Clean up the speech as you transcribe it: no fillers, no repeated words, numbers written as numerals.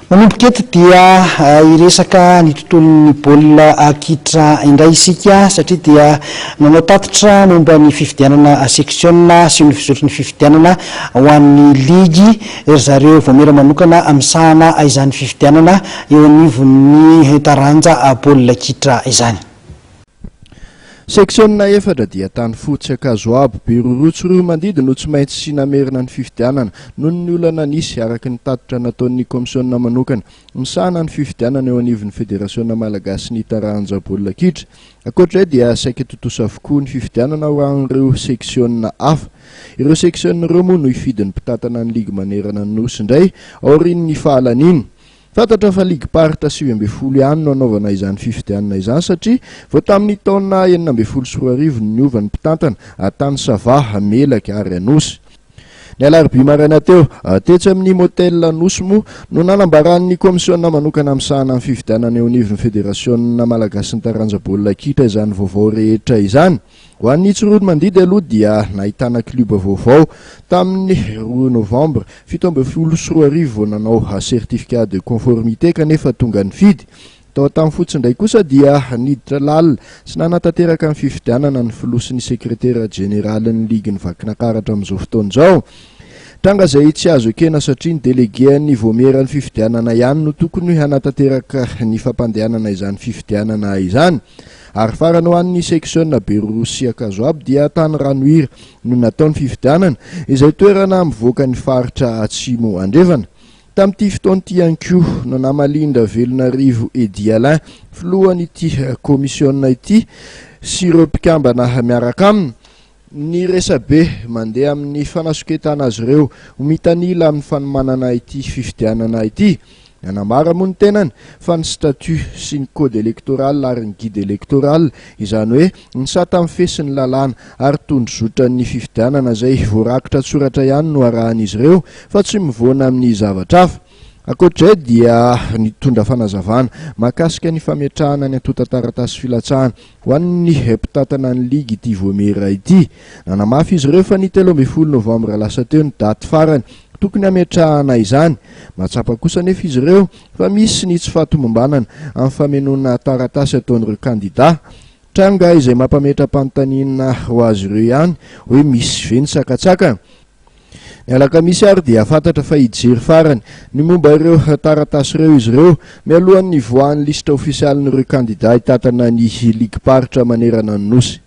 Manomboka eto dia iresaka ny tontolon'ny baolina kitra indray isika satria dia nanao tatitra momba ny fifidianana section sy ny fizotry ny fifidianana ho an'ny ligy ry zareo voamera manokana misahana izany fifidianana eo anivon'ny taranja baolina kitra izany. Section efatra dia tany fotsy Akazoabo Berorotsoro mandidy no tsy maintsy sy namerina ny fifidianana noho ny olana nisy araky ny tatitra nataon'ny komisiona manokana misahana ny fifidianana eo anivon'ny federasiona malagasy ny taranja baolina kitra. Ankoatr'izay dia saika totosa avokoa ny fifidianana ho an'ireo section hafa. Ireo section ireo moa no ifidin'ny mpitatana ny ligy manerana ny nosy indray aorian'ny fahalaniny. Fantatra fa ligy parta 7 ihany no anaovana izany fifidianana izany satria vao tamin'ny taona 2014 niovan'ny mpitantana tany Savaha, Melaka ary Anosy. Ny alarobia maraina teo tetsy amin'ny motel Anosy moa no nanambaran'ny komisiona manokana misahana ny fifidianana eo anivon'ny federasiona malagasy ny taranja baolina kitra izany vaovao rehetra izany. Ho an'ny Tsirony mandidy aloha dia nahitana kluba vaovao tamin'ny 2 novembre 2017 vao nanao certificat de conformité kanefa tonga ny fidy. Tao tamin'ny fotsiny indray kosa dia niditra lalina sy nanatanteraka ny fifidianana ny filosy ny sekretera generalin'ny ligy ny vakinakaratra amin'izao fotoana izao. Tranga izay tsy azo ekena satria ny délégué ny voamerany fifidianana ihany no tokony hanatanteraka ny fampandehanana izany fifidianana izany. Ary farany ho an'ny section Berorotsy Akazoabo dia tany Ranohira no nataon'ny fifidianana izay toerana mivoaka ny faritra Atsimo Andrevana. Tamin'ity fotoan'ity ihany koa no namalinda Velonarivo Edy Alain filohan'ity komisiona ity sy ireo mpikambana miaraka aminy. Ny resabe mandeha amin'ny fanasoketana azy ireo ho mitanila amin'ny fanomanana ity fifidianana ity. Nanambara moa ny tenany fa ny statut sy ny code électoral ary ny guide électoral izany hoe ny sata amin'ny fesin'ny lalàna ary tondrozotra ny fifidianana izay voarakitra tsoratra ihany no arahan'izy ireo fa tsy mivoana amin'ny zavatra hafa. Ankoatr'izay dia nitondra fanazavana mahakasika ny fametrahana ny antotan-taratasy filatsahana ho an'ny mpitatana ny ligy ity voamera ity. Nanamafy izy ireo fa ny 13 novambra lasa teo ny daty farany tokony hametrahana izany. Matsapa kosa nefa izy ireo fa misy ny tsy fahatomombanana amin'ny famenona taratasy ataon'ireo kandida. Tranga izay mampametra-panontaniana ho azy ireo ihany hoe misy ve ny sakatsakana. Ny alakamisy ary dia fantatra fa hijery farany ny momba ireo taratasy ireo izy ireo mialohan'ny voan'ny lista ofisialin'ireo kandida hitatana ny ligy paritra manerana ny nosy.